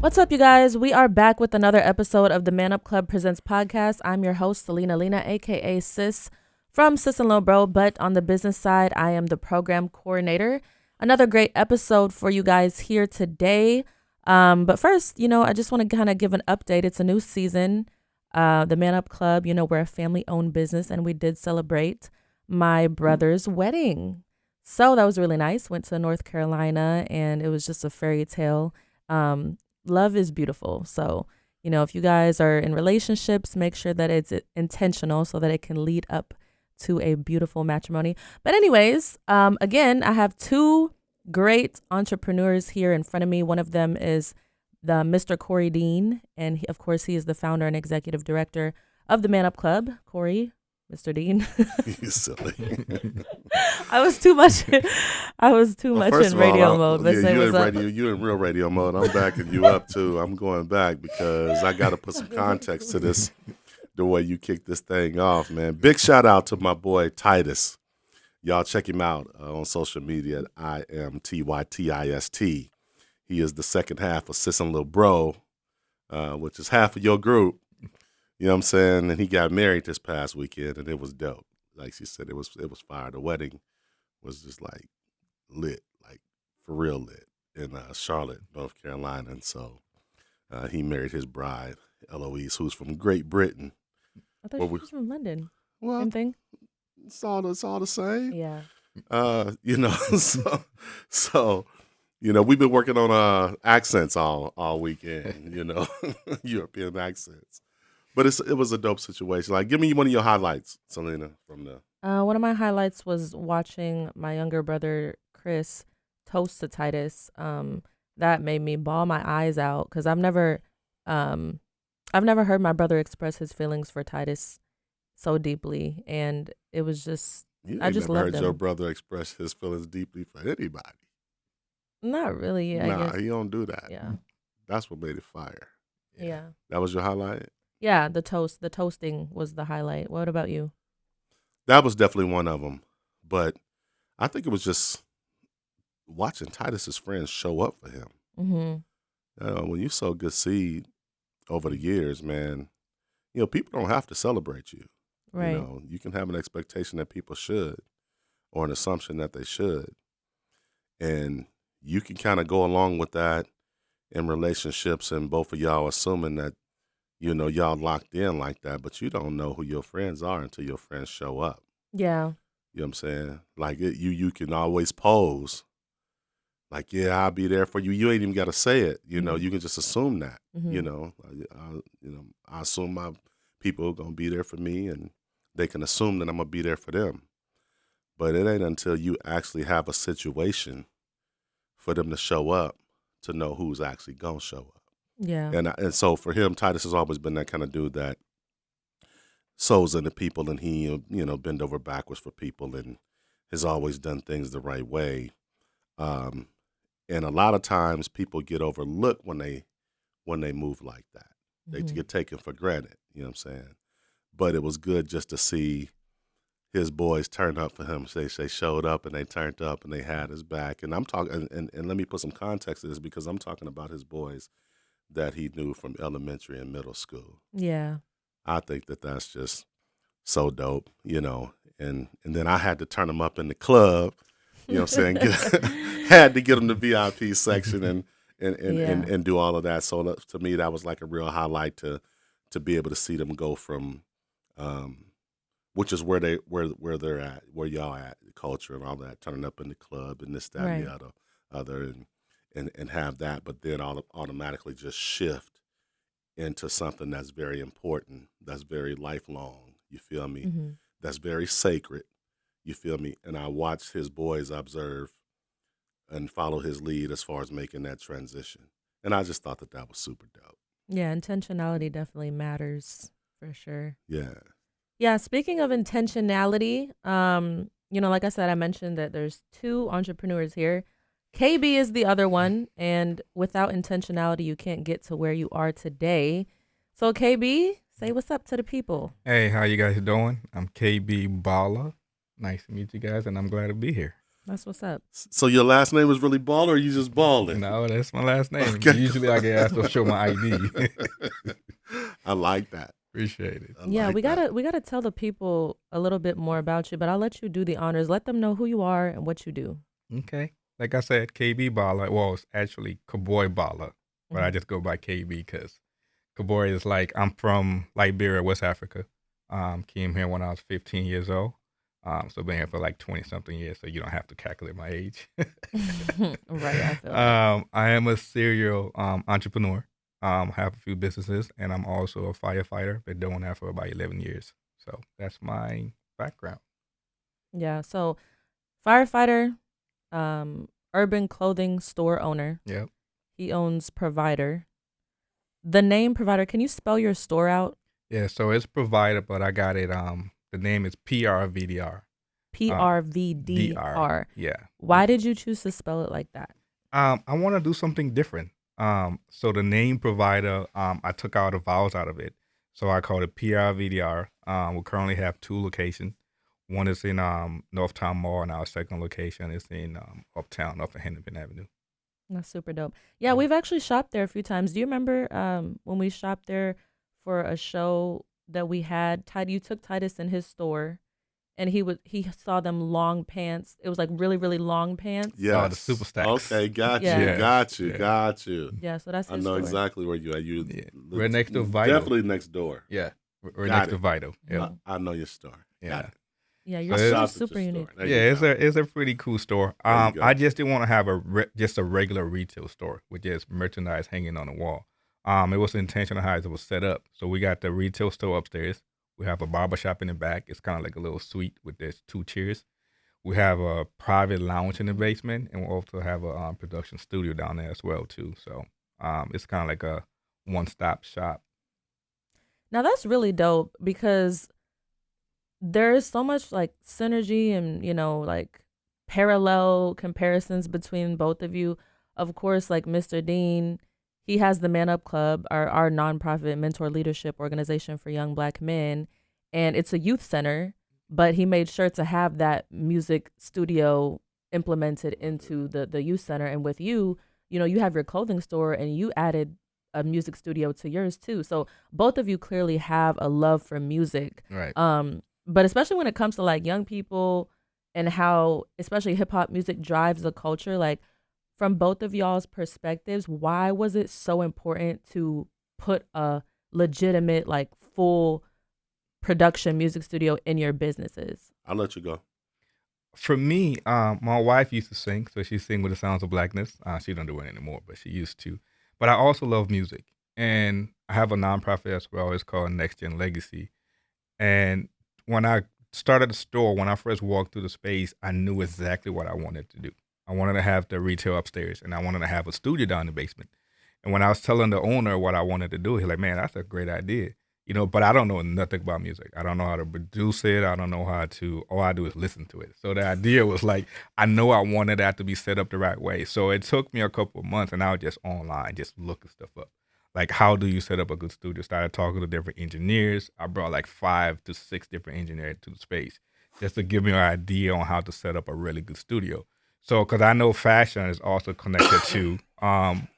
What's up, you guys? We are back with another episode of the Man Up Club Presents podcast. I'm your host, Celena Lena, aka Sis from Sis and Lil Bro, but on the business side, I am the program coordinator. Another great episode for you guys here today. But first, I just want to kind of give an update. It's a new season. The Man Up Club, we're a family-owned business, and we did celebrate my brother's wedding. So that was really nice. Went to North Carolina, and it was just a fairy tale. Love is beautiful. So, if you guys are in relationships, make sure that it's intentional so that it can lead up to a beautiful matrimony. But anyways, again, I have two great entrepreneurs here in front of me. One of them is the Mr. Korey Dean. And of course, he is the founder and executive director of the Man Up Club. Korey, Mr. Dean. You silly. I was too much in radio mode. But yeah, you're in real radio mode. I'm backing you up too. I'm going back because I got to put some context to this, the way you kick this thing off, man. Big shout out to my boy Titus. Y'all check him out on social media at IMTYTIST. He is the second half of Sis and Lil Bro, which is half of your group. You know what I'm saying? And he got married this past weekend, and it was dope. Like she said, it was fire. The wedding was just like lit, like for real lit, in Charlotte, North Carolina. And so he married his bride, Eloise, who's from Great Britain. I thought she was from London. Well, same thing. It's all the same. Yeah. So we've been working on accents all weekend. European accents. But it was a dope situation. Like, give me one of your highlights, Celena, from the. One of my highlights was watching my younger brother Chris toast to Titus. That made me bawl my eyes out because I've never heard my brother express his feelings for Titus so deeply, and it was just I just loved him. Never heard your brother express his feelings deeply for anybody. Not really. I guess. He don't do that. Yeah, that's what made it fire. Yeah. That was your highlight. Yeah, the toasting was the highlight. What about you? That was definitely one of them. But I think it was just watching Titus's friends show up for him. Mm-hmm. When you sow good seed over the years, man, people don't have to celebrate you. Right. You can have an expectation that people should or an assumption that they should. And you can kind of go along with that in relationships and both of y'all assuming that y'all locked in like that, but you don't know who your friends are until your friends show up. Yeah. You know what I'm saying? Like you can always pose. Like, yeah, I'll be there for you. You ain't even got to say it. You can just assume that. Mm-hmm. I assume my people are gonna be there for me, and they can assume that I'm gonna be there for them. But it ain't until you actually have a situation for them to show up to know who's actually gonna show up. Yeah. And so for him, Titus has always been that kind of dude that sows into people, and he bend over backwards for people, and has always done things the right way. And a lot of times people get overlooked when they move like that. They get taken for granted. You know what I'm saying? But it was good just to see his boys turn up for him. They showed up and they turned up and they had his back. And I'm talking, and let me put some context to this because I'm talking about his boys that he knew from elementary and middle school. Yeah. I think that's just so dope, and then I had to turn him up in the club, you know what I'm saying? Had to get him the VIP section and do all of that. So to me, that was like a real highlight to be able to see them go from, which is where they're at, where y'all at, the culture and all that, turning up in the club and this, that, and the other, and have that, but then automatically just shift into something that's very important, that's very lifelong, you feel me? Mm-hmm. That's very sacred, you feel me? And I watched his boys observe and follow his lead as far as making that transition. And I just thought that was super dope. Yeah, intentionality definitely matters for sure. Yeah. Yeah, speaking of intentionality, like I said, I mentioned that there's two entrepreneurs here. KB is the other one, and without intentionality, you can't get to where you are today. So KB, say what's up to the people. Hey, how you guys doing? I'm KB Balla. Nice to meet you guys, and I'm glad to be here. That's what's up. So your last name was really Balla, or you just balling? No, that's my last name. Okay. Usually I get asked to show my ID. I like that. Appreciate it. We gotta tell the people a little bit more about you, but I'll let you do the honors. Let them know who you are and what you do. Okay. Like I said, KB Balla. Well, it's actually Korey Balla, but I just go by KB because Korey is like, I'm from Liberia, West Africa. Came here when I was 15 years old. So been here for like 20-something years, so you don't have to calculate my age. Right, I feel I am a serial entrepreneur. Have a few businesses, and I'm also a firefighter. Been doing that for about 11 years. So that's my background. Yeah, so firefighter, urban clothing store owner. Yep. He owns PRVIDR. The name PRVIDR, can you spell your store out? Yeah, so it's PRVIDR, but I got it. The name is PRVIDR. PRVDR. Yeah. Why did you choose to spell it like that? I want to do something different. So the name PRVIDR, I took out the vowels out of it. So I called it PRVIDR. We currently have 2 locations. One is in Northtown Mall, and our second location is in Uptown, off of Hennepin Avenue. That's super dope. Yeah, we've actually shopped there a few times. Do you remember when we shopped there for a show that we had? You took Titus in his store, and he saw them long pants. It was like really, really long pants. Yeah, the super stacks. Okay, got you, Yeah. got you. Yeah, so that's I his know store. exactly where you are. You, We're next to Vital. Definitely next door. Yeah, we're Got next it. to Vital. Yeah, I know your store. yeah. Got it. Yeah, So your it's- store's Shopped at super your unique. store. There Yeah, you go. it's a pretty cool store. There you go. I just didn't want to have just a regular retail store with just merchandise hanging on the wall. It was intentional how it was set up. So we got the retail store upstairs. We have a barber shop in the back. It's kind of like a little suite with there's 2 chairs. We have a private lounge in the basement, and we also have a production studio down there as well too. So it's kind of like a one-stop shop. Now that's really dope because there is so much like synergy and, like parallel comparisons between both of you. Of course, like Mr. Dean, he has the Man Up Club, our nonprofit mentor leadership organization for young Black men. And it's a youth center, but he made sure to have that music studio implemented into the youth center. And with you, you have your clothing store and you added a music studio to yours too. So both of you clearly have a love for music. Right. But especially when it comes to like young people and how especially hip hop music drives the culture, like from both of y'all's perspectives, why was it so important to put a legitimate, like full production music studio in your businesses? I'll let you go. For me, my wife used to sing, so she sing with the Sounds of Blackness. She don't do it anymore, but she used to. But I also love music, and I have a nonprofit as well. It's called Next Gen Legacy. And when I started the store, when I first walked through the space, I knew exactly what I wanted to do. I wanted to have the retail upstairs, and I wanted to have a studio down in the basement. And when I was telling the owner what I wanted to do, he's like, "Man, that's a great idea." But I don't know nothing about music. I don't know how to produce it. I don't know how to, all I do is listen to it. So the idea was like, I know I wanted that to be set up the right way. So it took me a couple of months, and I was just online, just looking stuff up. Like, how do you set up a good studio? Started talking to different engineers. I brought like 5 to 6 different engineers to the space just to give me an idea on how to set up a really good studio. So, because I know fashion is also connected to,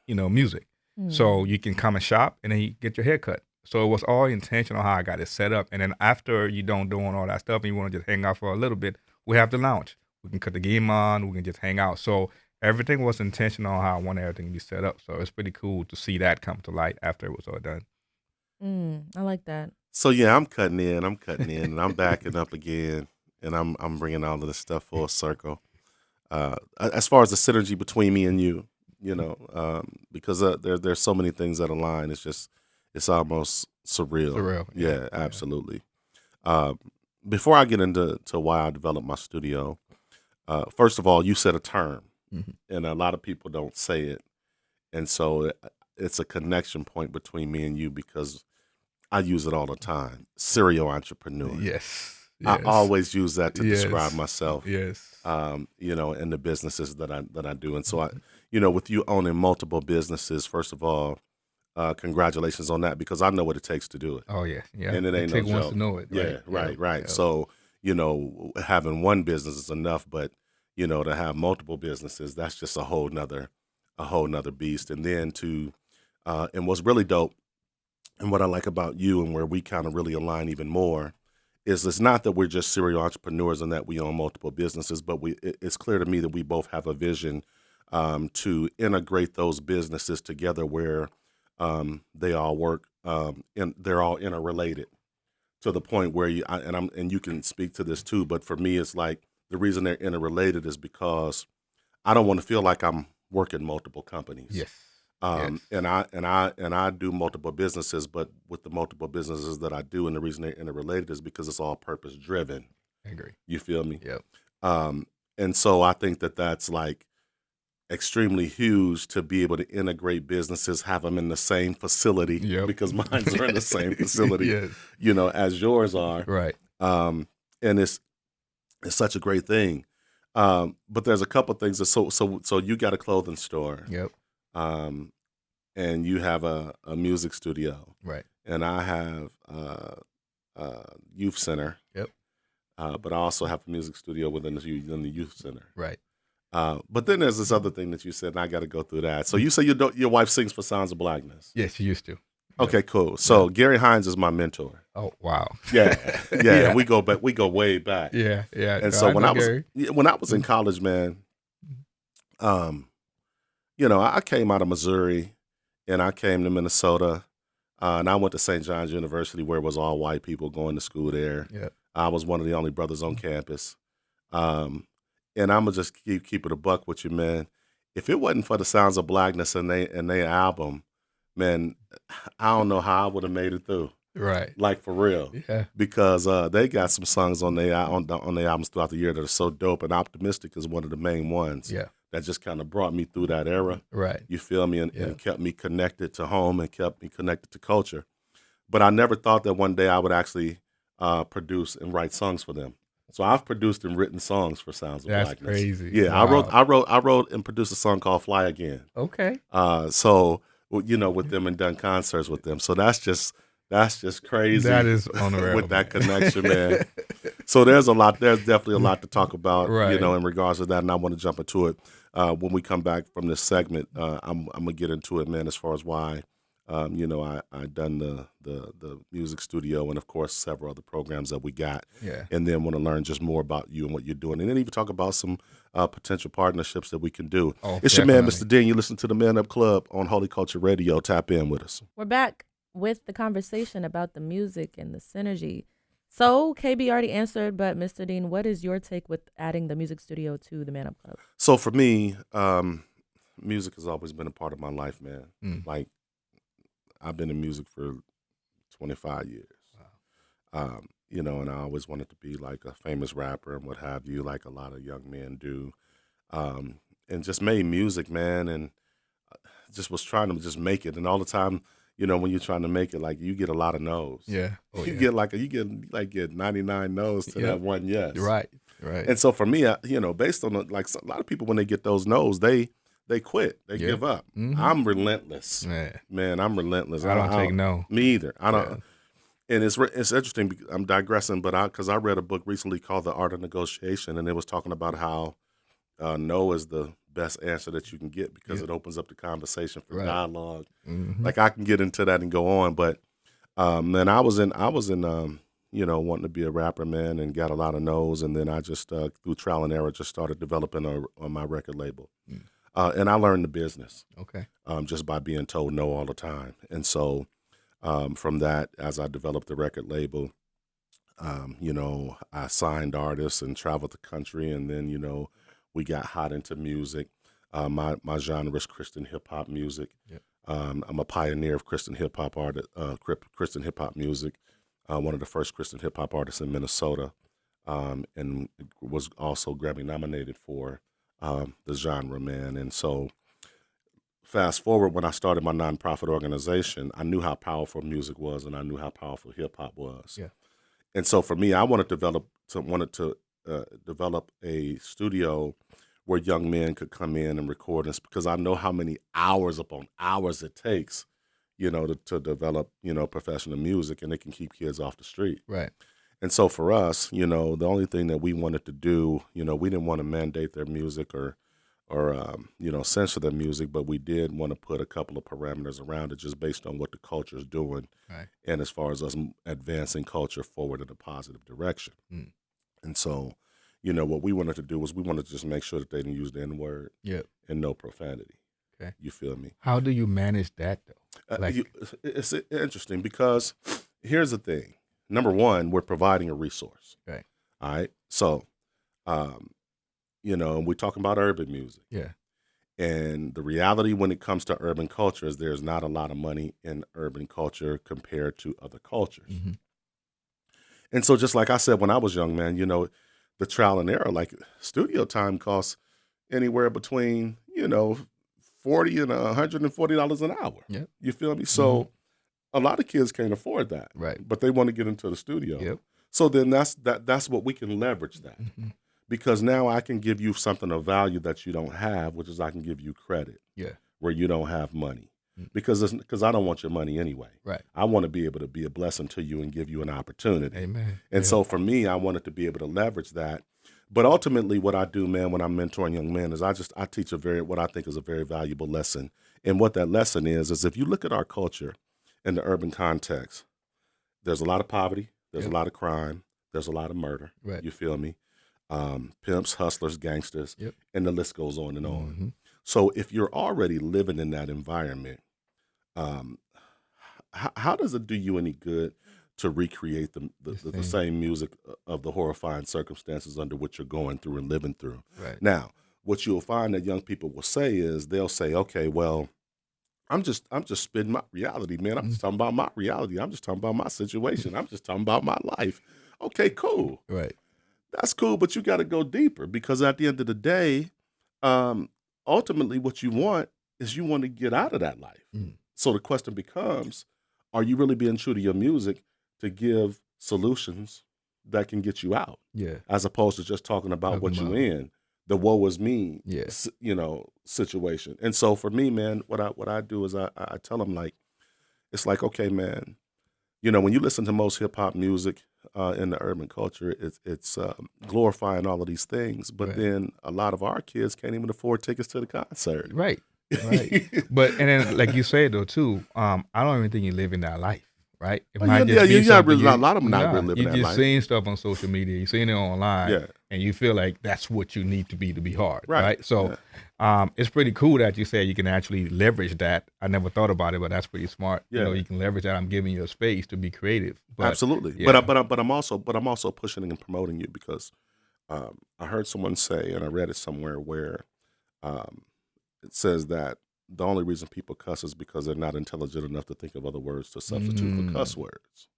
music. So you can come and shop, and then you get your hair cut. So it was all intentional how I got it set up. And then after you're done doing all that stuff and you want to just hang out for a little bit, we have the lounge. We can cut the game on. We can just hang out. So everything was intentional how I wanted everything to be set up. So it's pretty cool to see that come to light after it was all done. I like that. So yeah, I'm cutting in, and I'm backing up again, and I'm bringing all of this stuff full circle. As far as the synergy between me and you, because there's so many things that align. It's almost surreal. Yeah, absolutely. Before I get into why I developed my studio, first of all, you said a term, and a lot of people don't say it, and so it's a connection point between me and you because I use it all the time. Serial entrepreneur. Yes. I always use that to describe myself. Yes. In the businesses that I do, and so I, with you owning multiple businesses, first of all. Congratulations on that because I know what it takes to do it. Oh yeah, yeah. And it ain't no no joke. Wants to know it. Yeah, right. Yeah. So having one business is enough, but to have multiple businesses, that's just a whole nother beast. And then and what's really dope and what I like about you and where we kind of really align even more is it's not that we're just serial entrepreneurs and that we own multiple businesses, but it's clear to me that we both have a vision to integrate those businesses together where they all work and they're all interrelated to the point where you can speak to this too, but for me, it's like the reason they're interrelated is because I don't want to feel like I'm working multiple companies. Yes. Yes. And I do multiple businesses, but with the multiple businesses that I do, and the reason they're interrelated is because it's all purpose driven. I agree. You feel me? Yep. And so I think that that's like extremely huge to be able to integrate businesses, have them in the same facility, because mine's are in the same facility, yes. As yours are. Right. And it's such a great thing. But there's a couple things that, so you got a clothing store. Yep. And you have a music studio. Right. And I have a youth center. Yep. But I also have a music studio within the youth center. Right. But then there's this other thing that you said, and I got to go through that. So you say your wife sings for Sounds of Blackness. Yes, she used to. Okay, cool. So Gary Hines is my mentor. Oh, wow. Yeah. We go back. We go way back. Yeah. And so when I was in college, man, I came out of Missouri and I came to Minnesota, and I went to St. John's University where it was all white people going to school there. Yeah. I was one of the only brothers on campus. And I'm gonna just keep it a buck with you, man. If it wasn't for the Sounds of Blackness and they album, man, I don't know how I would have made it through. Right. Like for real. Yeah. Because they got some songs on their albums throughout the year that are so dope, and Optimistic is one of the main ones. Yeah. That just kind of brought me through that era. Right. You feel me? And kept me connected to home and kept me connected to culture. But I never thought that one day I would actually produce and write songs for them. So I've produced and written songs for Sounds of Blackness. That's crazy. Yeah, wow. I wrote and produced a song called Fly Again. Okay. So with them and done concerts with them. So that's just crazy. That is unreal with that connection, man. So there's definitely a lot to talk about, right. In regards to that, and I want to jump into it when we come back from this segment. I'm gonna get into it, man, as far as why. I done the music studio and of course several other programs that we got. Yeah. And then want to learn just more about you and what you're doing, and then even talk about some potential partnerships that we can do. Oh, it's definitely. Your man, Mr. Dean. You listen to the Man Up Club on Holy Culture Radio. Tap in with us. We're back with the conversation about the music and the synergy. So KB already answered, but Mr. Dean, what is your take with adding the music studio to the Man Up Club? So for me, music has always been a part of my life, man. Like, I've been in music for 25 years. Wow. And I always wanted to be like a famous rapper and what have you, like a lot of young men do. And just made music, man, and just was trying to just make it. And all the time, when you're trying to make it, like you get a lot of no's. Yeah. Oh, you get 99 no's to that one yes. Right. And so for me, based on a lot of people when they get those no's, they quit. They give up. Mm-hmm. I'm relentless. Man, I'm relentless. I don't take no. Me either. I don't. Yeah. And it's interesting. I'm digressing, but because I read a book recently called The Art of Negotiation, and it was talking about how no is the best answer that you can get because it opens up the conversation for dialogue. Mm-hmm. Like I can get into that and go on, but man, I was in wanting to be a rapper, man, and got a lot of no's, and then I just through trial and error just started developing on my record label. And I learned the business, just by being told no all the time. And so from that, as I developed the record label, I signed artists and traveled the country. And then, we got hot into music. My genre is Christian hip-hop music. Yep. I'm a pioneer of Christian hip-hop Christian hip-hop music, one of the first Christian hip-hop artists in Minnesota, and was also Grammy nominated for the genre, man. And so fast forward, when I started my nonprofit organization, I knew how powerful music was and I knew how powerful hip hop was. Yeah. And so for me, I wanted to develop a studio where young men could come in and record this, because I know how many hours upon hours it takes, to develop, professional music, and it can keep kids off the street. Right. And so for us, the only thing that we wanted to do, we didn't want to mandate their music or censor their music, but we did want to put a couple of parameters around it just based on what the culture is doing. Right. And as far as us advancing culture forward in a positive direction. And so, what we wanted to do was we wanted to just make sure that they didn't use the N-word and no profanity. Okay. You feel me? How do you manage that, though? It's interesting because here's the thing. Number one, we're providing a resource. Right. All right. So, we're talking about urban music. Yeah. And the reality when it comes to urban culture is there's not a lot of money in urban culture compared to other cultures. Mm-hmm. And so just like I said when I was young, man, the trial and error, like studio time costs anywhere between, $40 and $140 an hour. Yep. You feel me? So a lot of kids can't afford that. Right. But they want to get into the studio. Yep. So then that's what we can leverage that. Mm-hmm. Because now I can give you something of value that you don't have, which is I can give you credit. Yeah. Where you don't have money. Because I don't want your money anyway. Right. I want to be able to be a blessing to you and give you an opportunity. Amen. And so for me, I wanted to be able to leverage that. But ultimately what I do, man, when I'm mentoring young men is I teach what I think is a very valuable lesson. And what that lesson is if you look at our culture in the urban context, there's a lot of poverty, there's a lot of crime, there's a lot of murder. Right. You feel me? Pimps, hustlers, gangsters, and the list goes on and on. Mm-hmm. So if you're already living in that environment, how does it do you any good to recreate the same music of the horrifying circumstances under which you're going through and living through? Right. Now, what you'll find that young people will say is they'll say, okay, well, I'm just spitting my reality, man. I'm just talking about my reality. I'm just talking about my situation. I'm just talking about my life. Okay, cool. Right. That's cool, but you got to go deeper because at the end of the day, ultimately what you want is you want to get out of that life. So the question becomes, are you really being true to your music to give solutions that can get you out? Yeah. As opposed to just talking about what you're in, the woe is me, situation. And so for me, man, what I do is I tell them it's like, okay, man, when you listen to most hip hop music in the urban culture, it's glorifying all of these things, but then a lot of our kids can't even afford tickets to the concert. Right. Right. And then like you said though too, I don't even think you're living that life. Right? It might just be a lot of them not really living that life. You're just seeing stuff on social media, you're seeing it online, and you feel like that's what you need to be hard. Right? So it's pretty cool that you say you can actually leverage that. I never thought about it, but that's pretty smart. Yeah. You can leverage that. I'm giving you a space to be creative. But, absolutely. Yeah. But I'm also pushing and promoting you because I heard someone say, and I read it somewhere where it says that the only reason people cuss is because they're not intelligent enough to think of other words to substitute for cuss words.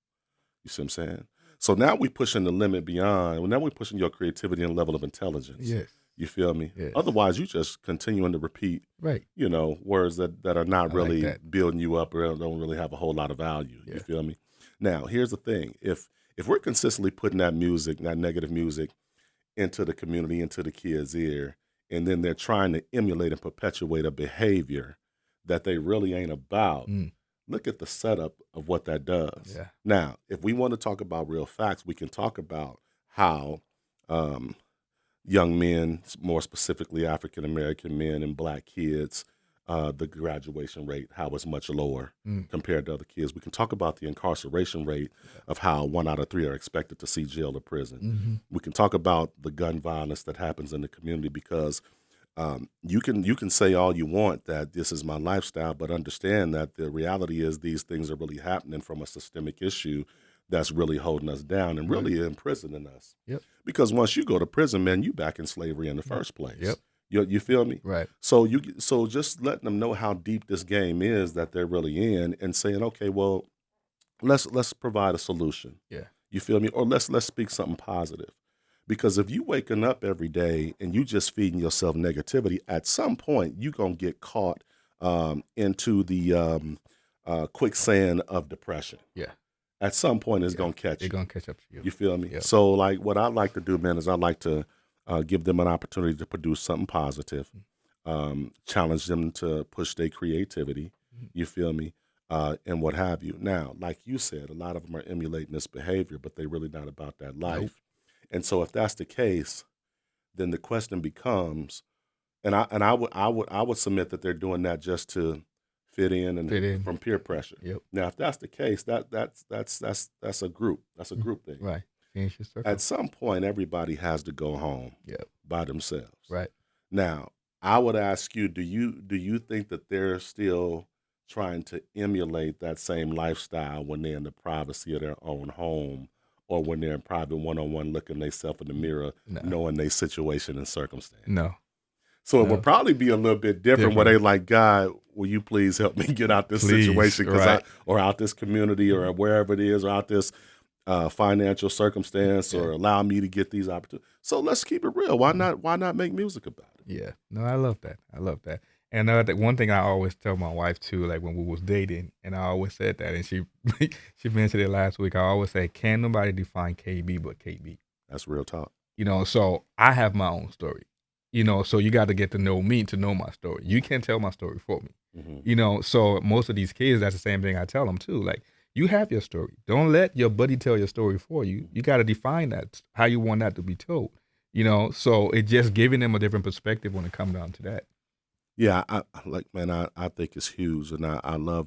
You see what I'm saying? So now we're pushing the limit beyond. Well, now we're pushing your creativity and level of intelligence. Yes. You feel me? Yes. Otherwise, you just continuing to repeat, words that are not really building you up or don't really have a whole lot of value. Yeah. You feel me? Now, here's the thing. If we're consistently putting that music, that negative music, into the community, into the kids' ear, and then they're trying to emulate and perpetuate a behavior that they really ain't about. Look at the setup of what that does. Yeah. Now, if we want to talk about real facts, we can talk about how young men, more specifically African-American men and black kids, the graduation rate, how it's much lower compared to other kids. We can talk about the incarceration rate of how 1 out of 3 are expected to see jail or prison. We can talk about the gun violence that happens in the community because you can say all you want that this is my lifestyle, but understand that the reality is these things are really happening from a systemic issue that's really holding us down and really imprisoning us. Yep. Because once you go to prison, man, you back in slavery in the first place. Yep. You feel me? Right. So just letting them know how deep this game is that they're really in, and saying, okay, well, let's provide a solution. Yeah. You feel me? Or let's speak something positive. Because if you waking up every day and you just feeding yourself negativity, at some point you're gonna get caught into the quicksand of depression. Yeah. At some point it's gonna catch you. It's gonna catch up to you. You feel me? Yep. So like what I like to do, man, is I like to give them an opportunity to produce something positive, challenge them to push their creativity. You feel me? and what have you. Now, like you said, a lot of them are emulating this behavior, but they're really not about that life. Nope. And so if that's the case, then the question becomes, I would submit that they're doing that just to fit in and from peer pressure. Yep. Now, if that's the case, that's a group. That's a group thing. Right. Change your circle. At some point, everybody has to go home by themselves. Right. Now, I would ask you, do you think that they're still trying to emulate that same lifestyle when they're in the privacy of their own home, or when they're in private one-on-one looking themselves in the mirror, knowing their situation and circumstance? No. So it would probably be a little bit different where they like, God, will you please help me get out this situation, or out this community, or wherever it is, or out this financial circumstance, or allow me to get these opportunities. So let's keep it real. Why not make music about it? Yeah. No, I love that. And one thing I always tell my wife too, like when we was dating, and I always said that, and she she mentioned it last week. I always say, can't nobody define KB but KB. That's real talk. So I have my own story. So you got to get to know me to know my story. You can't tell my story for me. Mm-hmm. So most of these kids, that's the same thing I tell them too. Like, you have your story. Don't let your buddy tell your story for you. You got to define that, how you want that to be told. So it just giving them a different perspective when it comes down to that. Yeah, I think it's huge, and I love,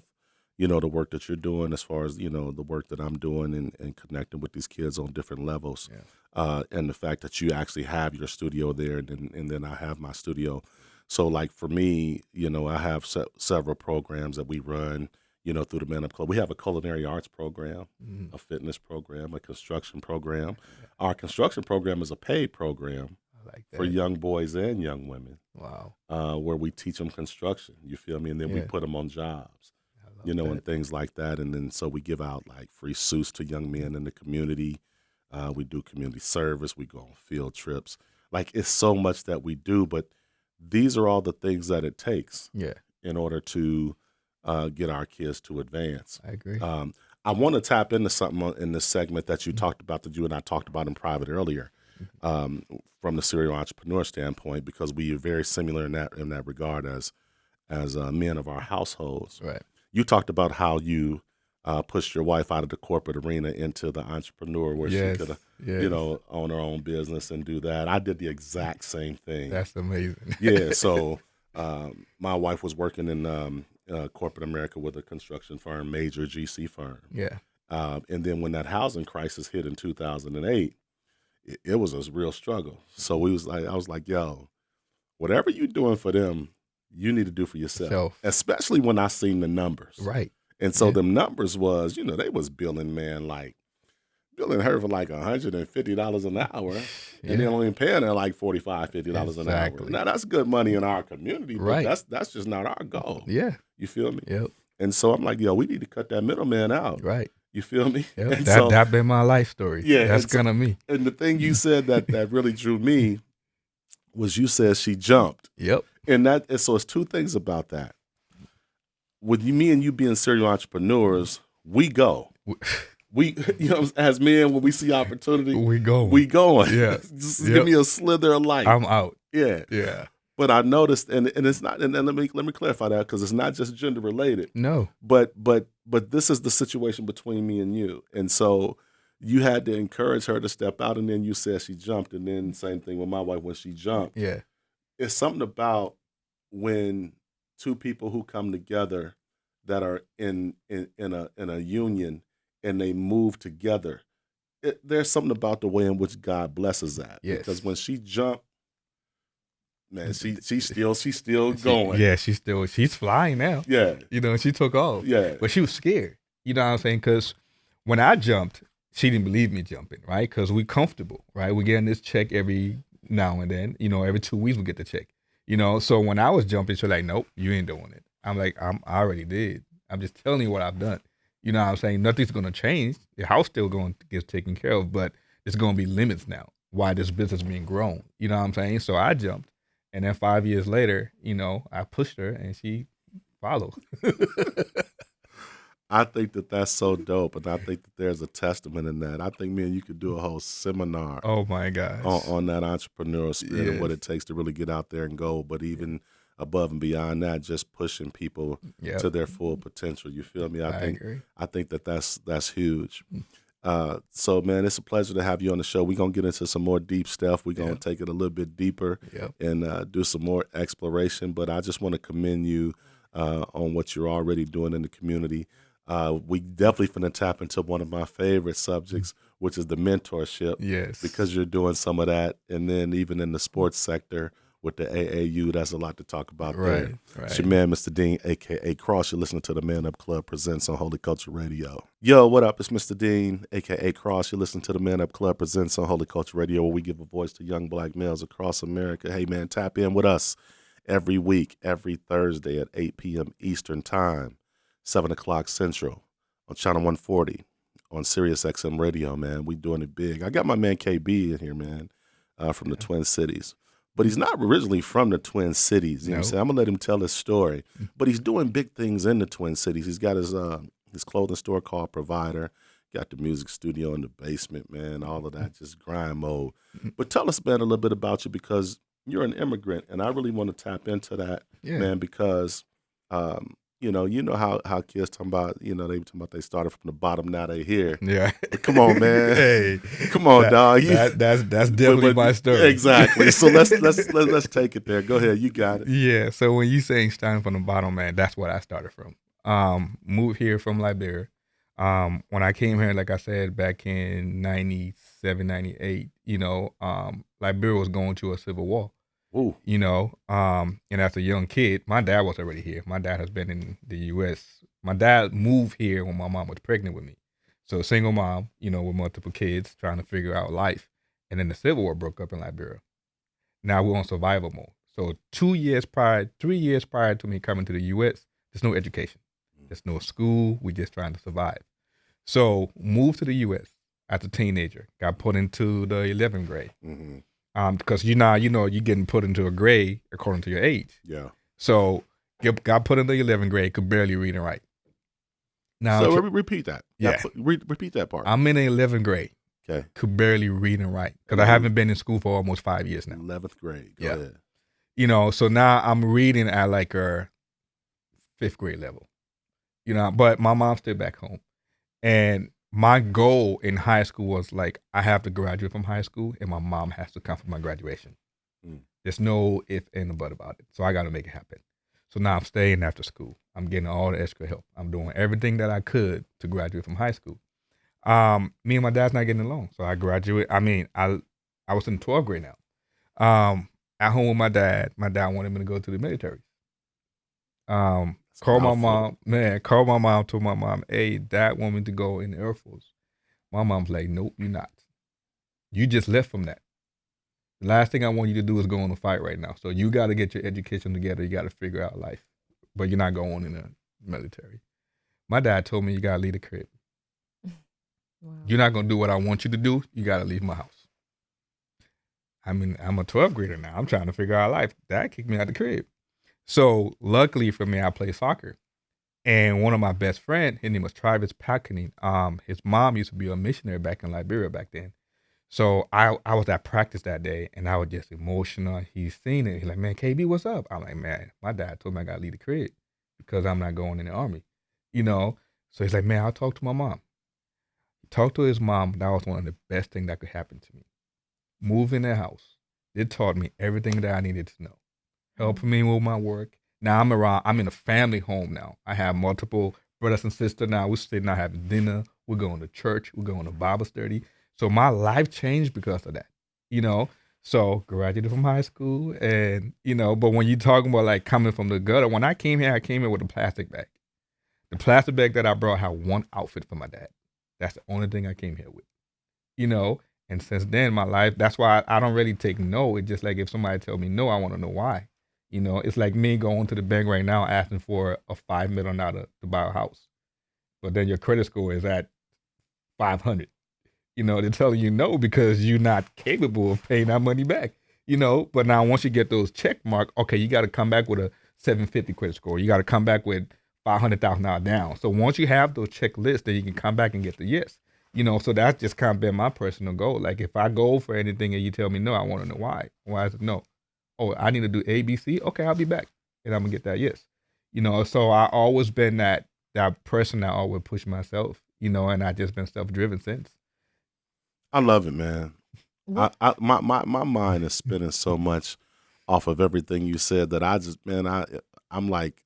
the work that you're doing as far as, the work that I'm doing and connecting with these kids on different levels. Yeah. And the fact that you actually have your studio there, and then I have my studio. So like for me, I have several programs that we run, through the Men Up Club. We have a culinary arts program, a fitness program, a construction program. Our construction program is a paid program. For young boys and young women. Wow. Where we teach them construction, you feel me? And then we put them on jobs, and things like that. And then so we give out like free suits to young men in the community. We do community service. We go on field trips. Like, it's so much that we do, but these are all the things that it takes in order to get our kids to advance. I agree. I want to tap into something in this segment that you talked about, that you and I talked about in private earlier. From the serial entrepreneur standpoint, because we are very similar in that regard as men of our households. Right. You talked about how you pushed your wife out of the corporate arena into the entrepreneur, where she could, own her own business and do that. I did the exact same thing. That's amazing. Yeah. So my wife was working in corporate America with a construction firm, major GC firm. Yeah. And then when that housing crisis hit in 2008. It was a real struggle. So I was like, yo, whatever you're doing for them, you need to do for yourself. Especially when I seen the numbers. Right. And so them numbers was, they was billing her for like $150 an hour, and then only paying her like $45, $50 an hour. Now that's good money in our community, but that's just not our goal. Yeah. You feel me? Yep. And so I'm like, yo, we need to cut that middleman out. Right. You feel me? Yep. That been my life story. Yeah, that's kind of me. And the thing you said that really drew me was, you said she jumped. Yep. And so it's two things about that. With me and you being serial entrepreneurs, we go. We as men, when we see opportunity, we going. Yeah. Just give me a slither of light. I'm out. Yeah. Yeah. But I noticed, and it's not, and let me clarify that, because it's not just gender related. No. But this is the situation between me and you. And so you had to encourage her to step out, and then you said she jumped, and then same thing with my wife when she jumped. Yeah. It's something about when two people who come together that are in a union and they move together. There's something about the way in which God blesses that. Yes. Because when she jumped, man, she's still going. She's flying now. Yeah. She took off. Yeah. But she was scared. You know what I'm saying? Because when I jumped, she didn't believe me jumping, right? Because we comfortable, right? We're getting this check every now and then. Every 2 weeks we get the check. So when I was jumping, she's like, nope, you ain't doing it. I'm like, I already did. I'm just telling you what I've done. You know what I'm saying? Nothing's going to change. The house still going to get taken care of, but there's going to be limits now. Why this business being grown. You know what I'm saying? So I jumped. And then 5 years later, I pushed her and she followed. I think that's so dope. And I think that there's a testament in that. I think me and you could do a whole seminar. Oh my gosh. On that entrepreneurial spirit and what it takes to really get out there and go. But even above and beyond that, just pushing people Yep. to their full potential. You feel me? I agree. think that's huge. So man, it's a pleasure to have you on the show. We're gonna get into some more deep stuff. We're gonna take it a little bit deeper and do some more exploration. But I just want to commend you on what you're already doing in the community. We definitely finna tap into one of my favorite subjects, which is the mentorship. Yes. Because you're doing some of that, and then even in the sports sector with the AAU, that's a lot to talk about there. Right. It's your man, Mr. Dean, a.k.a. Cross. You're listening to the Man Up Club presents on Holy Culture Radio. Yo, what up? It's Mr. Dean, a.k.a. Cross. You're listening to the Man Up Club presents on Holy Culture Radio, where we give a voice to young black males across America. Hey, man, tap in with us every week, every Thursday at 8 p.m. Eastern Time, 7 o'clock Central on Channel 140 on Sirius XM Radio, man. We doing it big. I got my man KB in here, man, from the Twin Cities. But he's not originally from the Twin Cities. You know what I'm saying? I'm going to let him tell his story. But he's doing big things in the Twin Cities. He's got his clothing store called PRVIDR. Got the music studio in the basement, man. All of that, just grind mode. But tell us, man, a little bit about you, because you're an immigrant. And I really want to tap into that, man, because you know how kids talking about, they were talking about they started from the bottom, now they here. Yeah. But come on, man. Hey, come on, dog. That's definitely my story. Exactly. So let's take it there. Go ahead. You got it. Yeah. So when you saying starting from the bottom, man, that's what I started from. Moved here from Liberia. When I came here, like I said, back in 97, 98, Liberia was going through a civil war. Ooh. And as a young kid, my dad was already here. My dad has been in the U.S. My dad moved here when my mom was pregnant with me. So single mom, with multiple kids, trying to figure out life. And then the Civil War broke up in Liberia. Now we're on survival mode. So 3 years prior to me coming to the U.S., there's no education. There's no school. We're just trying to survive. So moved to the U.S. as a teenager. Got put into the 11th grade. Mm-hmm. Because you're getting put into a grade according to your age. Yeah. So got put into the 11th grade, could barely read and write. Now, so repeat that. Yeah. Repeat that part. I'm in the 11th grade. Okay. Could barely read and write because I haven't been in school for almost 5 years now. 11th grade. Go ahead. So now I'm reading at like a 5th grade level. But my mom's still back home. And my goal in high school was like, I have to graduate from high school and my mom has to come for my graduation. There's no if and a but about it. So I got to make it happen. So now I'm staying after school. I'm getting all the extra help. I'm doing everything that I could to graduate from high school. Me and my dad's not getting along. So I graduate. I was in 12th grade now. At home with my dad wanted me to go to the military. Called my mom, told my mom, hey, dad want me to go in the Air Force. My mom's like, nope, you're not. You just left from that. The last thing I want you to do is go on a fight right now. So you got to get your education together. You got to figure out life. But you're not going in the military. My dad told me you got to leave the crib. Wow. You're not going to do what I want you to do. You got to leave my house. I'm a 12th grader now. I'm trying to figure out life. Dad kicked me out the crib. So luckily for me, I play soccer. And one of my best friends, his name was Travis Packening. His mom used to be a missionary back in Liberia back then. So I was at practice that day and I was just emotional. He's seen it. He's like, man, KB, what's up? I'm like, man, my dad told me I got to leave the crib because I'm not going in the army. So he's like, man, I'll talk to my mom. He talked to his mom. That was one of the best things that could happen to me. Move in the house. It taught me everything that I needed to know. Helping me with my work. Now I'm in a family home now. I have multiple brothers and sisters now. We're sitting out having dinner. We're going to church. We're going to Bible study. So my life changed because of that, So graduated from high school and, but when you're talking about like coming from the gutter, when I came here with a plastic bag. The plastic bag that I brought had one outfit for my dad. That's the only thing I came here with, And since then, my life, that's why I don't really take no. It's just like if somebody tell me no, I want to know why. It's like me going to the bank right now asking for a $5 million to buy a house. But then your credit score is at 500. They're telling you no because you're not capable of paying that money back. But now once you get those check mark, okay, you got to come back with a 750 credit score. You got to come back with $500,000 down. So once you have those checklists, then you can come back and get the yes. So that's just kind of been my personal goal. Like if I go for anything and you tell me no, I want to know why. Why is it no? Oh, I need to do A, B, C. Okay, I'll be back. and I'm gonna get that yes. So I always been that person that always push myself, and I just been self-driven since. I love it, man. My mind is spinning so much off of everything you said that I'm like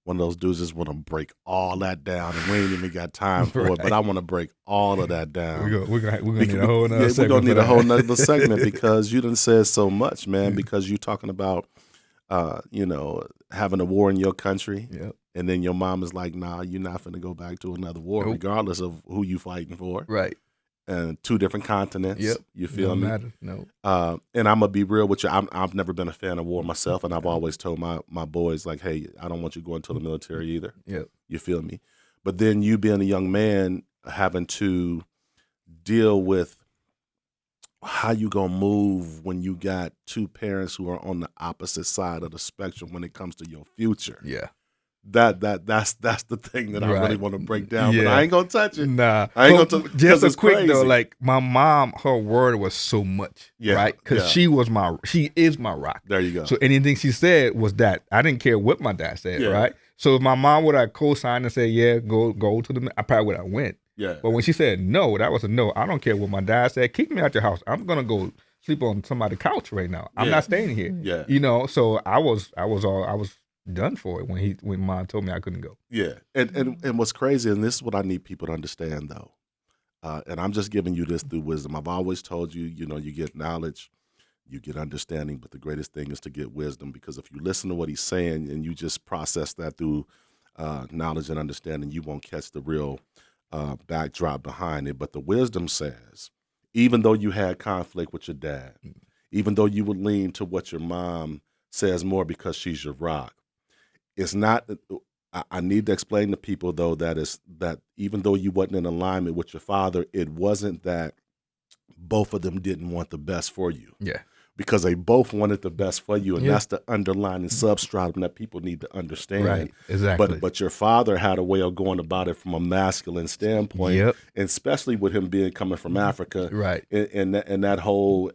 one of those dudes just want to break all that down, and we ain't even got time for it. But I want to break all of that down. We're gonna need a whole nother segment. We're gonna need a whole nother segment because you done said so much, man. Because you talking about, having a war in your country, and then your mom is like, "Nah, you're not finna go back to another war, regardless of who you fighting for." Right. And 2 different continents. Yep. You feel me? Matter. No. And I'm gonna be real with you. I've never been a fan of war myself, and I've always told my boys like, "Hey, I don't want you going to the military either." Yep. You feel me? But then you being a young man, having to deal with how you gonna move when you got 2 parents who are on the opposite side of the spectrum when it comes to your future. Yeah. That's the thing that I really want to break down, but Yeah. I ain't gonna touch it. Nah, I ain't gonna touch it. Just a It's quick crazy. though, like my mom, her word was so much, right? Because she is my rock. There you go. So anything she said was that. I didn't care what my dad said, right? So if my mom would have co-signed and said, "Yeah, go to the," I probably would have went. Yeah. But when she said no, that was a no. I don't care what my dad said. Kick me out your house. I'm gonna go sleep on somebody's couch right now. I'm not staying here. Yeah. So I was done for it when mom told me I couldn't go. Yeah, and what's crazy, and this is what I need people to understand, though, and I'm just giving you this through wisdom. I've always told you, you get knowledge, you get understanding, but the greatest thing is to get wisdom, because if you listen to what he's saying and you just process that through knowledge and understanding, you won't catch the real backdrop behind it. But the wisdom says, even though you had conflict with your dad, even though you would lean to what your mom says more because she's your rock, it's not. I need to explain to people, though, that even though you wasn't in alignment with your father, it wasn't that both of them didn't want the best for you. Yeah. Because they both wanted the best for you, and that's the underlying substratum that people need to understand. Right, exactly. But your father had a way of going about it from a masculine standpoint, and especially with him coming from Africa, right? And that whole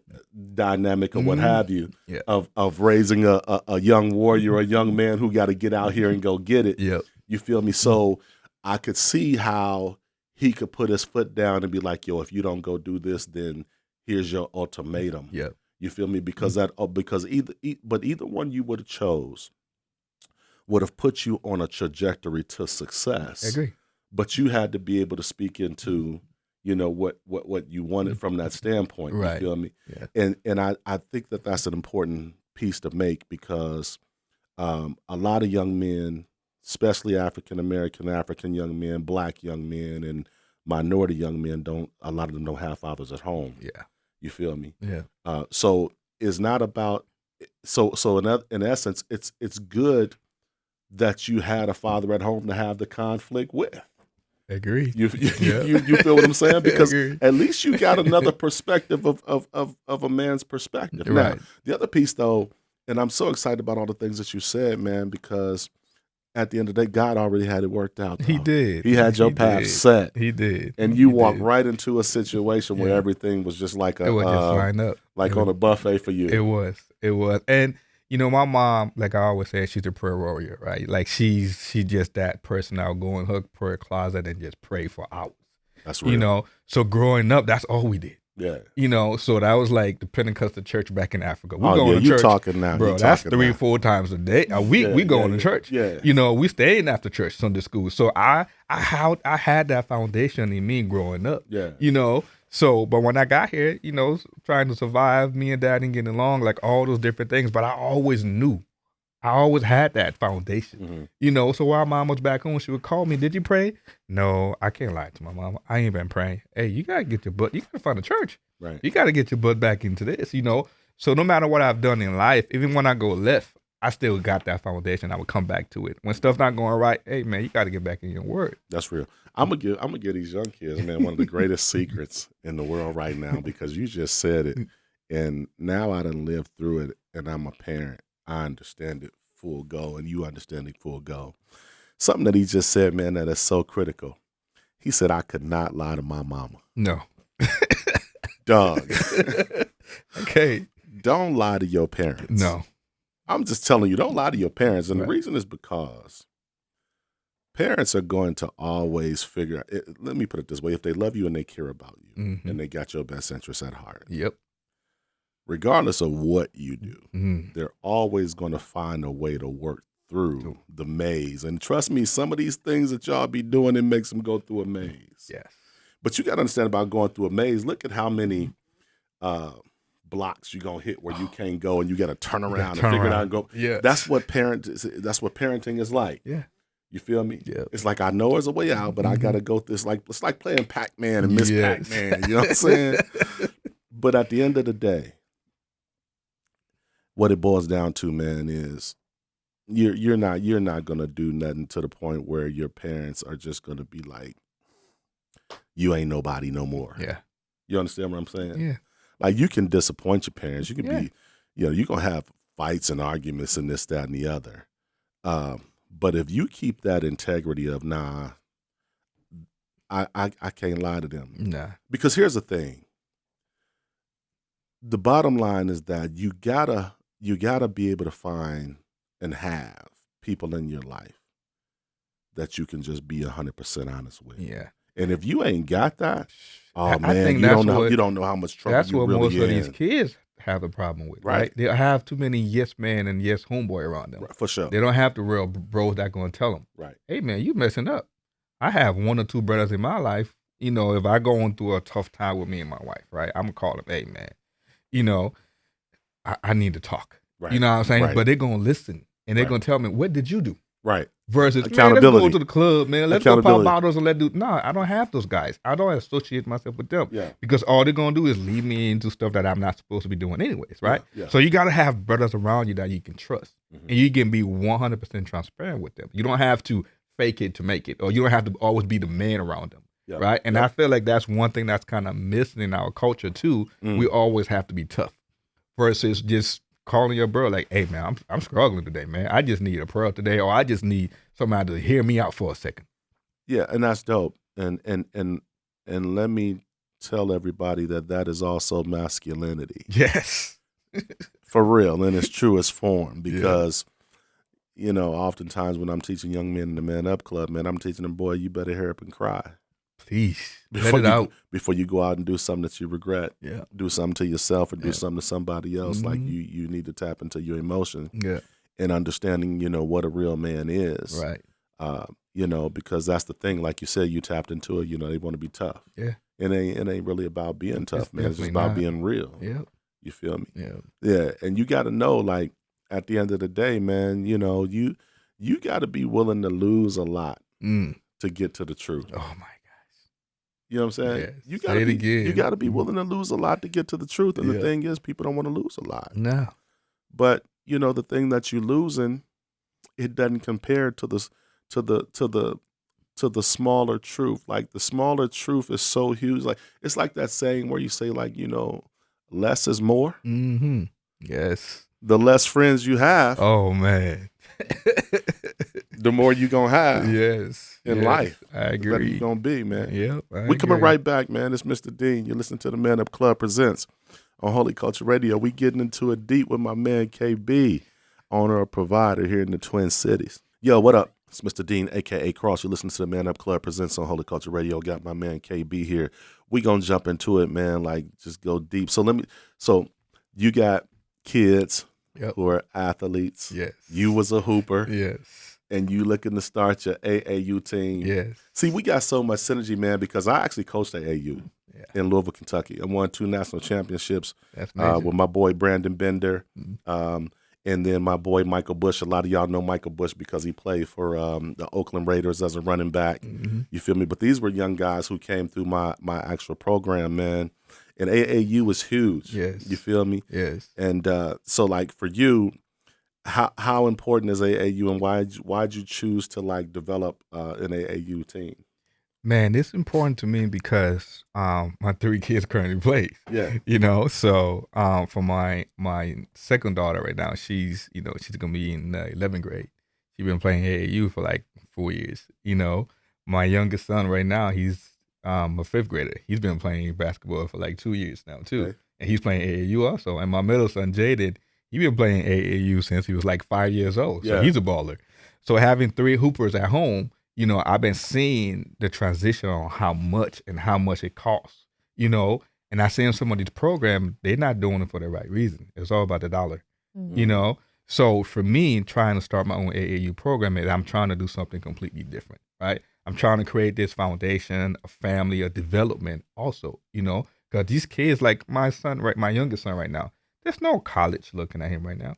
dynamic of what have you, of raising a young warrior, a young man who got to get out here and go get it. Yep. You feel me? So I could see how he could put his foot down and be like, "Yo, if you don't go do this, then here's your ultimatum." Yep. You feel me? Because either one you would have chose would have put you on a trajectory to success. I agree. But you had to be able to speak into, what you wanted from that standpoint. Right. You feel me? Yeah. And I think that that's an important piece to make, because a lot of young men, especially African American, African young men, Black young men, and minority young men, a lot of them don't have fathers at home. Yeah. You feel me? Yeah. So it's not about in essence, it's good that you had a father at home to have the conflict with. Agree. You feel what I'm saying? Because at least you got another perspective of a man's perspective. Right. Now, the other piece, though, and I'm so excited about all the things that you said, man, because at the end of the day, God already had it worked out. Though. He did. He had your path set. He did. And you walked right into a situation where everything was just like it was just lined up, like on a buffet for you. It was. And my mom, like I always say, she's a prayer warrior, right? Like she's just that person that will go in her prayer closet and just pray for hours. That's real. So growing up, that's all we did. Yeah. So that was like the Pentecostal church back in Africa. We going to you church, talking now, bro. That's 3-4 times a day, a week. We going to church. Yeah. We staying after church Sunday school. So I had that foundation in me growing up. Yeah. So, but when I got here, trying to survive, me and dad didn't get along, like all those different things. But I always knew. I always had that foundation, So while mom was back home, she would call me, "Did you pray?" No, I can't lie to my mom. I ain't been praying. Hey, you got to get your butt. You got to find a church. Right. You got to get your butt back into this, So no matter what I've done in life, even when I go left, I still got that foundation. I would come back to it. When stuff's not going right, hey, man, you got to get back in your word. That's real. I'm gonna give these young kids, man, one of the greatest secrets in the world right now, because you just said it. And now I done lived through it, and I'm a parent. I understand it full go, and you understand it full go. Something that he just said, man, that is so critical. He said, "I could not lie to my mama." No. Dog. Okay. Don't lie to your parents. No. I'm just telling you, don't lie to your parents. And Right. the reason is because parents are going to always figure it. Let me put it this way. If they love you and they care about you Mm-hmm. and they got your best interests at heart, Yep. regardless of what you do, Mm-hmm. they're always going to find a way to work through the maze. And trust me, some of these things that y'all be doing, it makes them go through a maze. Yes. But you got to understand about going through a maze. Look at how many blocks you're going to hit where you can't go and you got to turn around and figure it out and go. Yeah. That's what parenting is like. Yeah. You feel me? Yeah. It's like I know there's a way out, but I got to go through. It's like playing Pac-Man and Miss Yes. Pac-Man. You know what I'm saying? But at the end of the day, what it boils down to, man, is you're not gonna do nothing to the point where your parents are just gonna be like, you ain't nobody no more. Yeah. You understand what I'm saying? Yeah. Like you can disappoint your parents. You can Yeah. be, you're gonna have fights and arguments and this, that, and the other. But if you keep that integrity of nah, I can't lie to them. Nah. Because here's the thing. The bottom line is that you gotta be able to find and have people in your life that you can just be 100% honest with. Yeah. And if you ain't got that, I man, think you that's don't know how much trouble That's you what really most of in. these kids have a problem with, Right. right? They have too many yes man and yes homeboy around them. Right, for sure. They don't have the real bros that going to tell them, Right. hey, man, you messing up. I have one or two brothers in my life. If I go on through a tough time with me and my wife, right, I'm going to call them, hey, man, I need to talk. Right. You know what I'm saying? Right. But they're going to listen, and they're Right. going to tell me, what did you do? Right. Versus, man, let's Accountability. go to the club, man. Let's go pop Accountability. bottles and let's do. No, I don't have those guys. I don't associate myself with them. Yeah. Because all they're going to do is lead me into stuff that I'm not supposed to be doing anyways, right? Yeah. So you got to have brothers around you that you can trust. Mhm. And you can be 100% transparent with them. You don't have to fake it to make it, or you don't have to always be the man around them, Yeah. right? And Yeah. I feel like that's one thing that's kind of missing in our culture too. Mm. We always have to be tough versus just calling your bro like, hey, man, I'm struggling today, man. I just need a prayer today, or I just need somebody to hear me out for a second. Yeah, and that's dope. And let me tell everybody that is also masculinity. Yes. For real, in its truest form. Because, oftentimes when I'm teaching young men in the Man Up Club, man, I'm teaching them, boy, you better hurry up and cry. Please, let it out. Before you go out and do something that you regret. Yeah. Do something to yourself or do Yeah. something to somebody else. Like Mhm. you need to tap into your emotion Yeah. and understanding, what a real man is. Right. Because that's the thing. Like you said, you tapped into it, they want to be tough. Yeah. It ain't really about being tough, It's man. It's just definitely about not. being real. Yeah. You feel me? Yeah. Yeah. And you got to know, like, at the end of the day, man, you got to be willing to lose a lot to get to the truth. Oh my gosh. You know what I'm saying? Yes. You Say gotta it be again. you gotta be willing to lose a lot to get to the truth. And the Yeah. thing is, people don't want to lose a lot. No. But the thing that you're losing, it doesn't compare to the smaller truth. Like the smaller truth is so huge. Like it's like that saying where you say, like, less is more. Mm-hmm. Yes. The less friends you have, Oh man. the more you're gonna have Yes. in Yes. life. I The better you're agree. gonna be, man. Yep. We coming right back, man. It's Mr. Dean. You're listening to the Man Up Club Presents on Holy Culture Radio. We getting into it deep with my man KB, owner of PRVIDR here in the Twin Cities. Yo, what up? It's Mr. Dean, a.k.a. Cross. You're listening to the Man Up Club Presents on Holy Culture Radio. Got my man KB here. We gonna jump into it, man. Like, just go deep. So you got kids Yep. who are athletes. Yes. You was a hooper. Yes. And you looking to start your AAU team. Yes. See, we got so much synergy, man, because I actually coached at AAU in Louisville, Kentucky. I won 2 national championships That's amazing. with my boy Brandon Bender, Mm-hmm. and then my boy Michael Bush. A lot of y'all know Michael Bush because he played for the Oakland Raiders as a running back. Mm-hmm. You feel me? But these were young guys who came through my actual program, man. And AAU was huge. Yes. You feel me? Yes. And so, like, for you, how important is AAU, and why'd you choose to like develop an AAU team? Man, it's important to me because my 3 kids currently play. Yeah. So for my second daughter right now, she's gonna be in 11th grade. She's been playing AAU for like 4 years. My youngest son right now, he's a 5th grader. He's been playing basketball for like 2 years now too, Okay. and he's playing AAU also. And my middle son Jaden, He been playing AAU since he was like 5 years old. So Yeah. he's a baller. So having 3 hoopers at home, you know, I've been seeing the transition on how much it costs, you know, and I seen some of these programs, they're not doing it for the right reason. It's all about the dollar, you know. So for me, trying to start my own AAU program, I'm trying to do something completely different, right? I'm trying to create this foundation, a family, a development also, you know, because these kids, like my son, right, my youngest son right now, there's no college looking at him right now,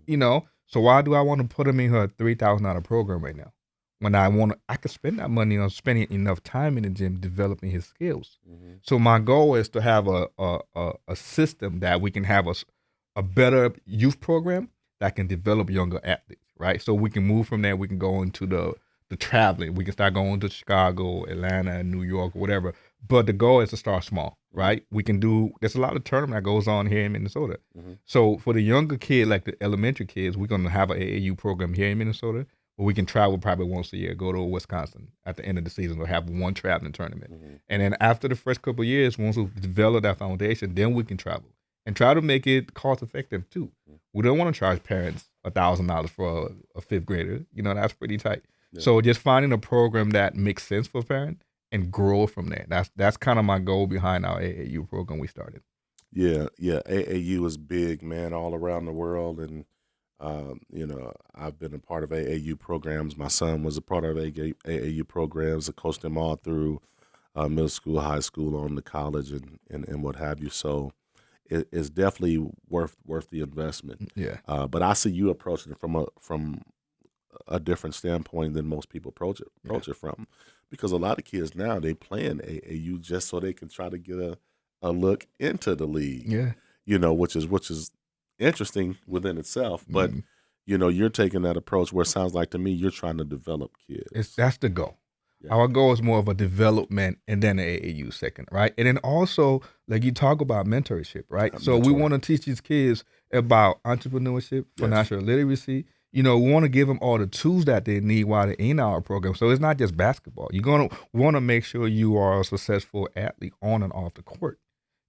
you know. So why do I want to put him in a $3,000 program right now? When I could spend that money on spending enough time in the gym developing his skills. So my goal is to have a system that we can have a better youth program that can develop younger athletes, right? So we can move from there. We can go into the traveling. We can start going to Chicago, Atlanta, New York, whatever. But the goal is to start small, right? There's a lot of tournament that goes on here in Minnesota. So for the younger kid, like the elementary kids, we're going to have an AAU program here in Minnesota. But we can travel probably once a year, go to Wisconsin at the end of the season, or have one traveling tournament. And then after the first couple of years, once we develop that foundation, then we can travel and try to make it cost effective too. We don't want to charge parents $1,000 for a 5th grader. You know, that's pretty tight. Yeah. So just finding a program that makes sense for parents and grow from there. That's kind of my goal behind our AAU program we started. Yeah. AAU is big, man, all around the world. And you know, I've been a part of AAU programs. My son was a part of AAU programs. I coached him all through middle school, high school, on to college, and what have you. So it's definitely worth the investment. Yeah. But I see you approaching it from a different standpoint than most people approach it from, because a lot of kids now, they playing AAU just so they can try to get a look into the league. Yeah. You know, which is interesting within itself, but you know, you're taking that approach where it sounds like to me you're trying to develop kids. That's the goal. Yeah. Our goal is more of a development and then an AAU second, right? And then also, like you talk about mentorship, right? So we want to teach these kids about entrepreneurship, financial literacy. You know, we want to give them all the tools that they need while they're in our program. So it's not just basketball. We want to make sure you are a successful athlete on and off the court.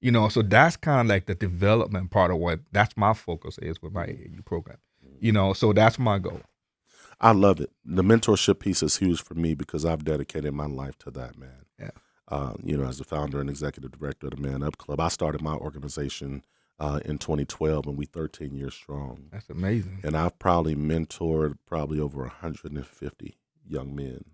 You know, so that's kind of like the development part of that's my focus is with my AAU program. You know, so that's my goal. I love it. The mentorship piece is huge for me because I've dedicated my life to that, man. Yeah. You know, as the founder and executive director of the Man Up Club, I started my organization in 2012, and we 13 years strong. That's amazing. And I've probably mentored over 150 young men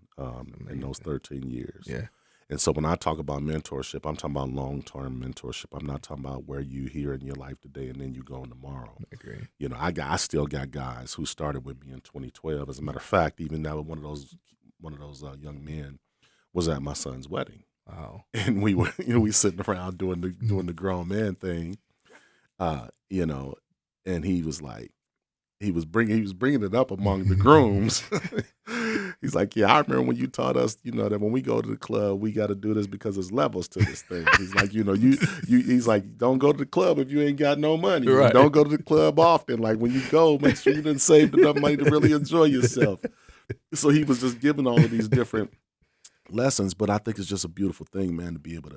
in those 13 years. Yeah. And so when I talk about mentorship, I'm talking about long-term mentorship. I'm not talking about where you here in your life today and then you going tomorrow. I agree. You know, I still got guys who started with me in 2012. As a matter of fact, even now one of those young men was at my son's wedding. Wow. And we were, you know, we sitting around doing the grown man thing, you know, and he was like, he was bringing it up among the grooms. He's like, yeah, I remember when you taught us, you know, that when we go to the club, we got to do this because there's levels to this thing. He's like, you know, he's like, don't go to the club if you ain't got no money. Right. Don't go to the club often. Like when you go, make sure you didn't save enough money to really enjoy yourself. So he was just giving all of these different lessons. But I think it's just a beautiful thing, man, to be able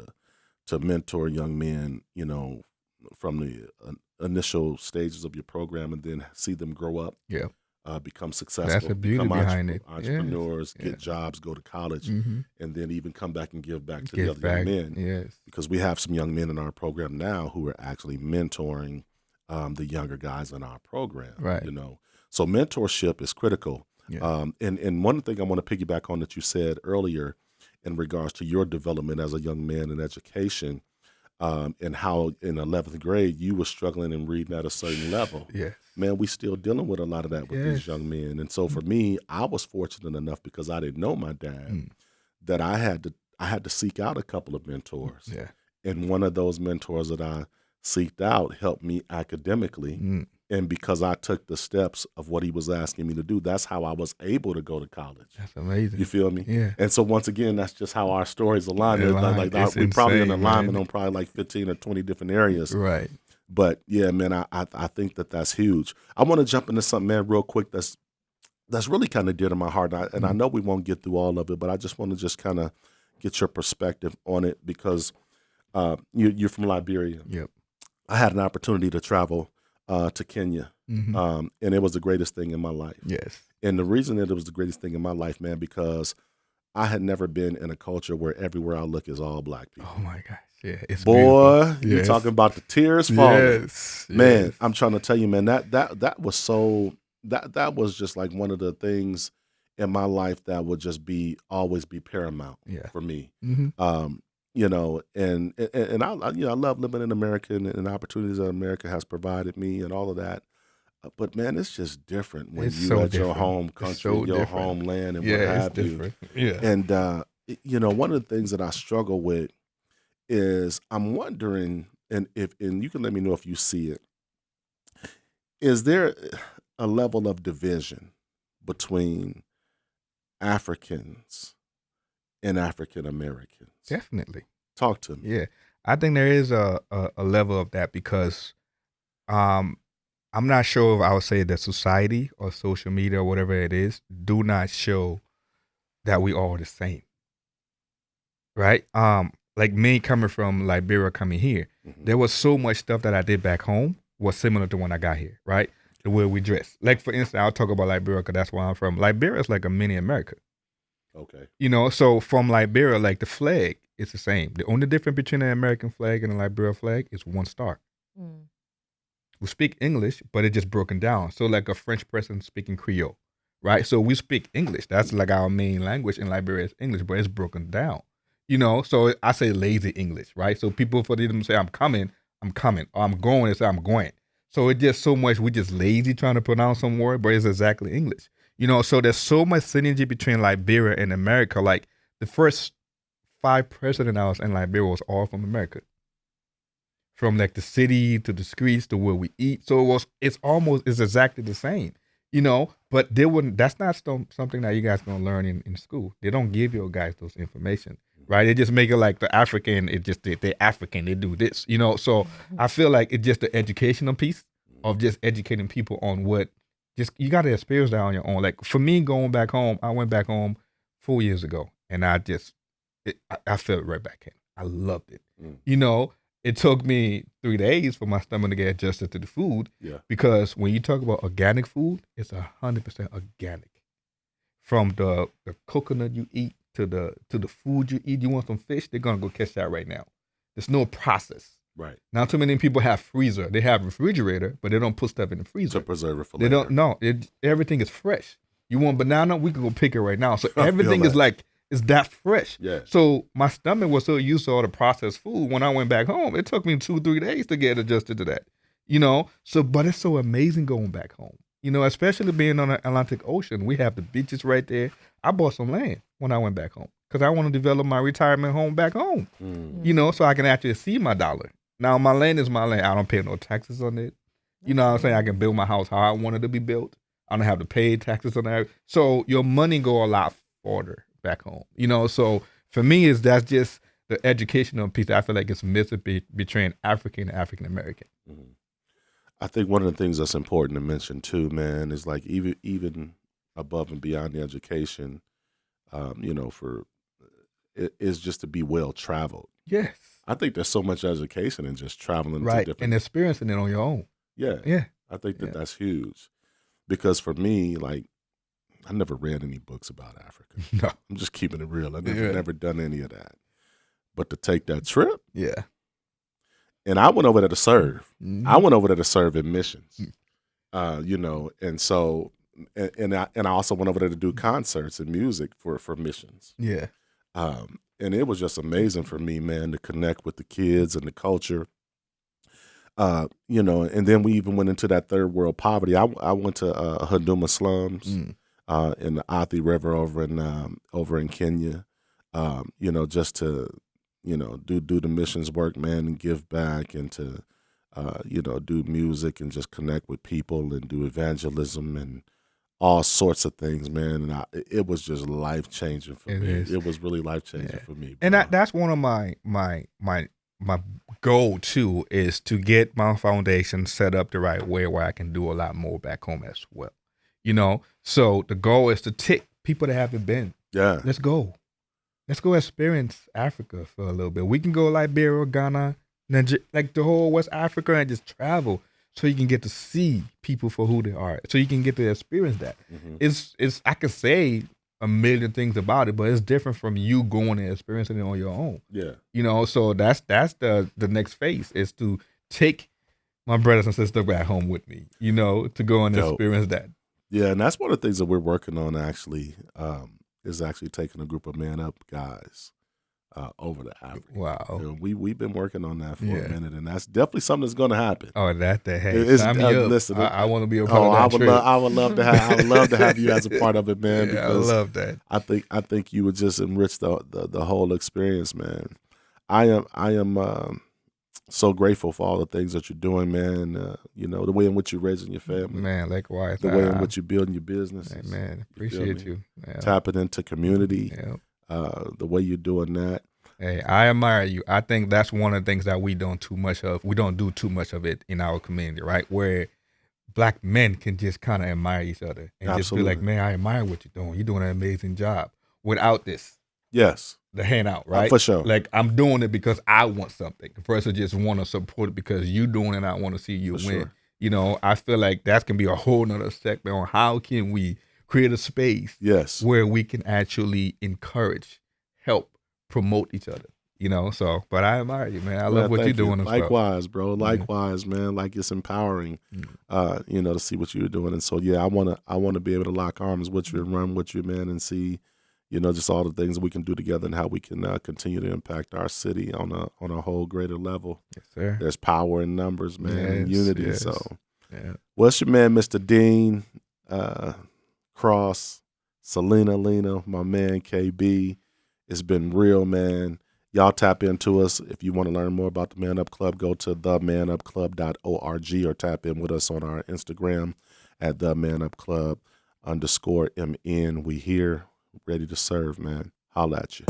to mentor young men, you know, from the initial stages of your program and then see them grow up. Yeah. Become successful. That's the beauty become behind it. Entrepreneurs, Yes. get jobs, go to college, Mm-hmm. and then even come back and give back to the other young men. Yes. Because we have some young men in our program now who are actually mentoring the younger guys in our program. Right. You know, so mentorship is critical. Yeah. And one thing I want to piggyback on that you said earlier in regards to your development as a young man in education, and how in 11th grade you were struggling and reading at a certain level. Yes. Man, we still dealing with a lot of that with these young men. And so for me, I was fortunate enough because I didn't know my dad that I had to seek out a couple of mentors. Yeah. And one of those mentors that I seeked out helped me academically. And because I took the steps of what he was asking me to do, that's how I was able to go to college. That's amazing. You feel me? Yeah. And so once again, that's just how our stories align. We're probably in alignment on probably like 15 or 20 different areas. Right. But yeah, man, I think that's huge. I want to jump into something, man, real quick that's really kind of dear to my heart. And I know we won't get through all of it, but I just want to just kind of get your perspective on it because you're from Liberia. Yep. I had an opportunity to travel to Kenya And it was the greatest thing in my life. Yes. And the reason that it was the greatest thing in my life, man, because I had never been in a culture where everywhere I look is all black people. Oh my gosh. Yeah. It's Boy, beautiful. you Yes. talking about the tears falling. Yes. Man, Yes. I'm trying to tell you, man, that was so that was just like one of the things in my life that would just always be paramount for me. You know, and I you know, I love living in America and opportunities that America has provided me and all of that. But man, it's just different when It's you so at your different. home It's country, so your different. homeland, and Yeah, what it's have you. different. Yeah. And you know, one of the things that I struggle with is I'm wondering, and you can let me know if you see it. Is there a level of division between Africans and African Americans? Definitely. Talk to me. Yeah. I think there is a level of that because I'm not sure if I would say that society or social media or whatever it is do not show that we all the same. Right? Like me coming from Liberia coming here, there was so much stuff that I did back home was similar to when I got here, right? The way we dress. Like for instance, I'll talk about Liberia because that's where I'm from. Liberia is like a mini America. Okay. You know, so from Liberia, like the flag is the same. The only difference between the American flag and the Liberia flag is one star. We speak English, but it's just broken down. So like a French person speaking Creole, right? So we speak English. That's like our main language in Liberia is English, but it's broken down. You know, so I say lazy English, right? So people for them to say I'm coming, or I'm going, they say I'm going. So it's just so much, we just lazy trying to pronounce some word, but it's exactly English. You know, so there's so much synergy between Liberia and America. Like the first 5 presidents I was in Liberia was all from America. From like the city to the streets to where we eat. So it's exactly the same, you know, but that's not something that you guys gonna learn in school. They don't give you guys those information, right? They just make it like the African, they're African, they do this, you know? So I feel like it's just the educational piece of just educating people on you got to experience that on your own. Like for me going back home, I went back home 4 years ago and I felt it right back in. I loved it. You know, it took me 3 days for my stomach to get adjusted to the food because when you talk about organic food, it's 100% organic. From the coconut you eat to the food you eat. You want some fish, they're going to go catch that right now. There's no process. Right. Now, too many people have freezer. They have refrigerator, but they don't put stuff in the freezer. To preserve it for later. They don't. No, everything is fresh. You want banana? We can go pick it right now. So everything is like, it's that fresh. Yeah. So my stomach was so used to all the processed food. When I went back home, it took me 2-3 days to get adjusted to that. You know. So, but it's so amazing going back home. You know, especially being on the Atlantic Ocean. We have the beaches right there. I bought some land when I went back home because I want to develop my retirement home back home. You know, so I can actually see my dollar. Now, my land is my land. I don't pay no taxes on it. You know what I'm saying? I can build my house how I want it to be built. I don't have to pay taxes on that. So your money go a lot farther back home. You know, so for me, that's just the educational piece that I feel like it's missing between African and African American. I think one of the things that's important to mention too, man, is like even above and beyond the education, you know, is just to be well traveled. Yes. I think there's so much education in just traveling right. to different And experiencing it on your own. Yeah. Yeah. I think that's huge. Because for me, like, I never read any books about Africa. No. I'm just keeping it real. I've never done any of that. But to take that trip. Yeah. And I went over there to serve. I went over there to serve in missions. You know, and so and I also went over there to do concerts and music for missions. Yeah. And it was just amazing for me, man, to connect with the kids and the culture. You know, and then we even went into that third world poverty. I went to Huduma slums in the Athi River over in Kenya. You know, just to do the missions work, man, and give back, and to you know, do music and just connect with people and do evangelism and all sorts of things, man. And it was just life changing for me. It was really life changing for me. Bro. And that's one of my goal too, is to get my foundation set up the right way where I can do a lot more back home as well. You know, so the goal is to take people that haven't been. Yeah, let's go experience Africa for a little bit. We can go Liberia, Ghana, Nigeria, like the whole West Africa, and just travel. so you can get to see people for who they are, so you can get to experience that. It's I could say a million things about it, but it's different from you going and experiencing it on your own. Yeah. So that's the next phase, is to take my brothers and sisters back home with me, to go and experience that. Yeah, and that's one of the things that we're working on actually, is actually taking a group of Man Up guys over to Africa. Wow. We've been working on that for a minute, and that's definitely something that's going to happen. Oh, hey, sign me up. Listen, I want to be a part of that trip. I would love to have you as a part of it, man. Yeah, because I love that. I think you would just enrich the whole experience, man. I am so grateful for all the things that you're doing, man. The way in which you're raising your family, man. Likewise, the way in which you're building your business, hey, man. Appreciate you. Yeah. Tapping into community. Yeah. The way you're doing that. Hey, I admire you. I think that's one of the things that we don't too much of. We don't do too much of it in our community, right? Where Black men can just kind of admire each other and Absolutely. just be like, man, I admire what you're doing. You're doing an amazing job. Without this, yes, the handout, right? For sure. Like, I'm doing it because I want something. The person just want to support it because you doing it. I want to see you win. Sure. I feel like that can be a whole nother segment on how can we create a space where we can actually encourage, help, promote each other, So, but I admire you, man. I love what you're doing. Likewise, bro. Likewise, man. Like, it's empowering, to see what you're doing. And so, yeah, I want to be able to lock arms with you and run with you, man, and see, just all the things we can do together and how we can continue to impact our city on a whole greater level. Yes, sir. There's power in numbers, man, and unity. Yes. So, yeah. What's your man, Mr. Dean, XROSS, Celena Lena, my man KB. It's been real, man. Y'all tap into us. If you want to learn more about the Man Up Club, go to themanupclub.org or tap in with us on our Instagram at themanupclub_MN. We here, ready to serve, man. Holla at you.